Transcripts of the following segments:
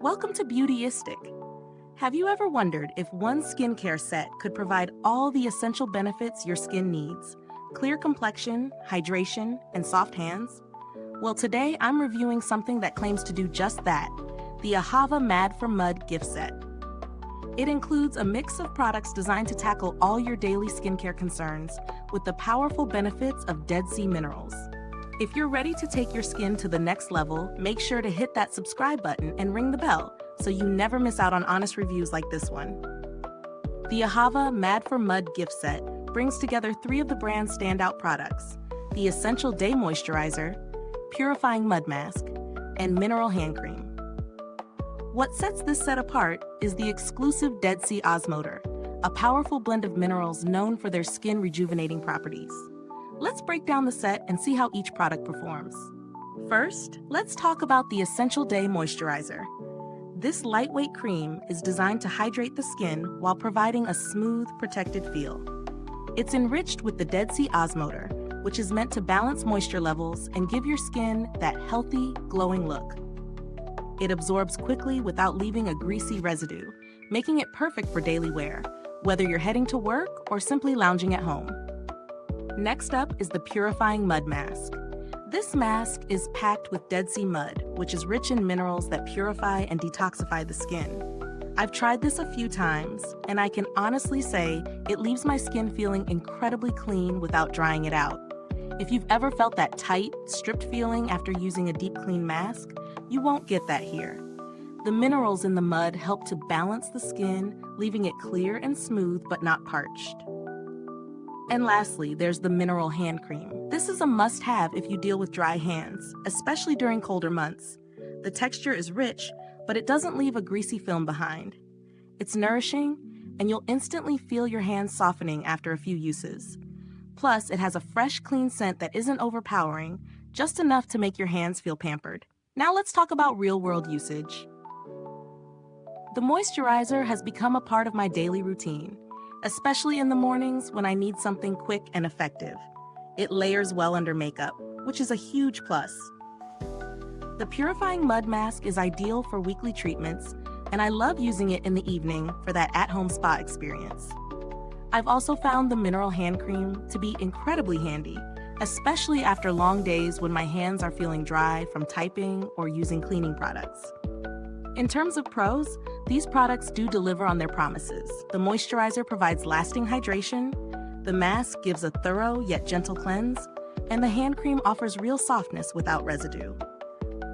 Welcome to Beautyistic. Have you ever wondered if one skincare set could provide all the essential benefits your skin needs? Clear complexion, hydration, and soft hands? Well, today I'm reviewing something that claims to do just that, the AHAVA Mad for Mud gift set. It includes a mix of products designed to tackle all your daily skincare concerns with the powerful benefits of Dead Sea minerals. If you're ready to take your skin to the next level, make sure to hit that subscribe button and ring the bell so you never miss out on honest reviews like this one. The AHAVA Mad for Mud gift set brings together 3 of the brand's standout products: the Essential Day Moisturizer, Purifying Mud Mask, and Mineral Hand Cream. What sets this set apart is the exclusive Dead Sea Osmoter, a powerful blend of minerals known for their skin rejuvenating properties. Let's break down the set and see how each product performs. First, let's talk about the Essential Day Moisturizer. This lightweight cream is designed to hydrate the skin while providing a smooth, protected feel. It's enriched with the Dead Sea Osmoter, which is meant to balance moisture levels and give your skin that healthy, glowing look. It absorbs quickly without leaving a greasy residue, making it perfect for daily wear, whether you're heading to work or simply lounging at home. Next up is the Purifying Mud Mask. This mask is packed with Dead Sea mud, which is rich in minerals that purify and detoxify the skin. I've tried this a few times, and I can honestly say it leaves my skin feeling incredibly clean without drying it out. If you've ever felt that tight, stripped feeling after using a deep clean mask, you won't get that here. The minerals in the mud help to balance the skin, leaving it clear and smooth but not parched. And lastly, there's the Mineral Hand Cream. This is a must-have if you deal with dry hands, especially during colder months. The texture is rich, but it doesn't leave a greasy film behind. It's nourishing, and you'll instantly feel your hands softening after a few uses. Plus, it has a fresh, clean scent that isn't overpowering, just enough to make your hands feel pampered. Now let's talk about real-world usage. The moisturizer has become a part of my daily routine, especially in the mornings when I need something quick and effective. It layers well under makeup, which is a huge plus. The Purifying Mud Mask is ideal for weekly treatments, and I love using it in the evening for that at-home spa experience. I've also found the Mineral Hand Cream to be incredibly handy, especially after long days when my hands are feeling dry from typing or using cleaning products. In terms of pros, these products do deliver on their promises. The moisturizer provides lasting hydration, the mask gives a thorough yet gentle cleanse, and the hand cream offers real softness without residue.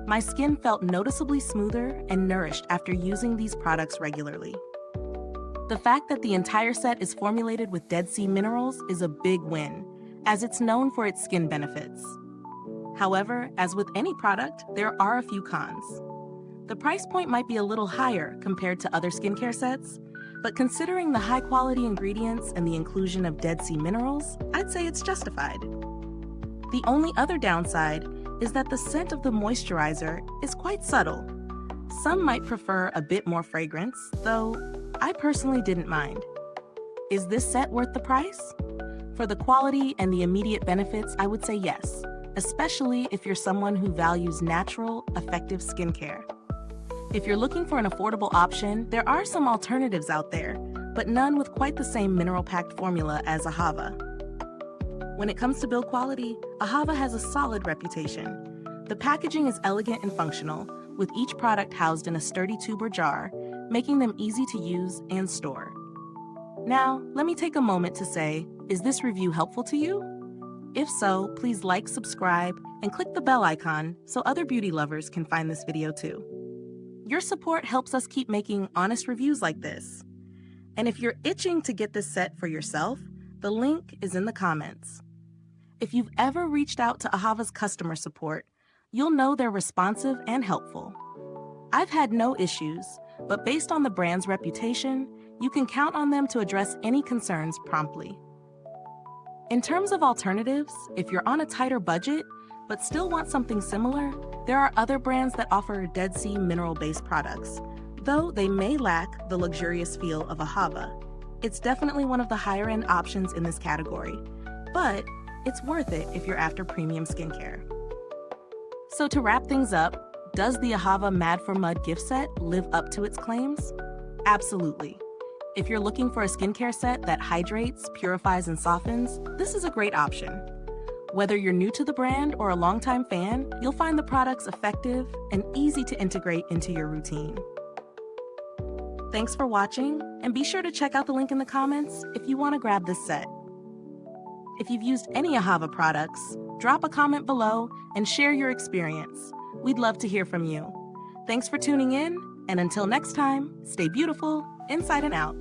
My skin felt noticeably smoother and nourished after using these products regularly. The fact that the entire set is formulated with Dead Sea minerals is a big win, as it's known for its skin benefits. However, as with any product, there are a few cons. The price point might be a little higher compared to other skincare sets, but considering the high-quality ingredients and the inclusion of Dead Sea minerals, I'd say it's justified. The only other downside is that the scent of the moisturizer is quite subtle. Some might prefer a bit more fragrance, though I personally didn't mind. Is this set worth the price? For the quality and the immediate benefits, I would say yes, especially if you're someone who values natural, effective skincare. If you're looking for an affordable option, there are some alternatives out there, but none with quite the same mineral-packed formula as AHAVA. When it comes to build quality, AHAVA has a solid reputation. The packaging is elegant and functional, with each product housed in a sturdy tube or jar, making them easy to use and store. Now, let me take a moment to say, is this review helpful to you? If so, please like, subscribe, and click the bell icon so other beauty lovers can find this video too. Your support helps us keep making honest reviews like this. And if you're itching to get this set for yourself, the link is in the comments. If you've ever reached out to AHAVA's customer support, you'll know they're responsive and helpful. I've had no issues, but based on the brand's reputation, you can count on them to address any concerns promptly. In terms of alternatives, if you're on a tighter budget, but still want something similar, there are other brands that offer Dead Sea mineral-based products, though they may lack the luxurious feel of AHAVA. It's definitely one of the higher-end options in this category, but it's worth it if you're after premium skincare. So to wrap things up, Does the AHAVA Mad for Mud gift set live up to its claims? Absolutely. If you're looking for a skincare set that hydrates, purifies, and softens, this is a great option. Whether you're new to the brand or a longtime fan, you'll find the products effective and easy to integrate into your routine. Thanks for watching, and be sure to check out the link in the comments if you want to grab this set. If you've used any AHAVA products, drop a comment below and share your experience. We'd love to hear from you. Thanks for tuning in, and until next time, stay beautiful inside and out.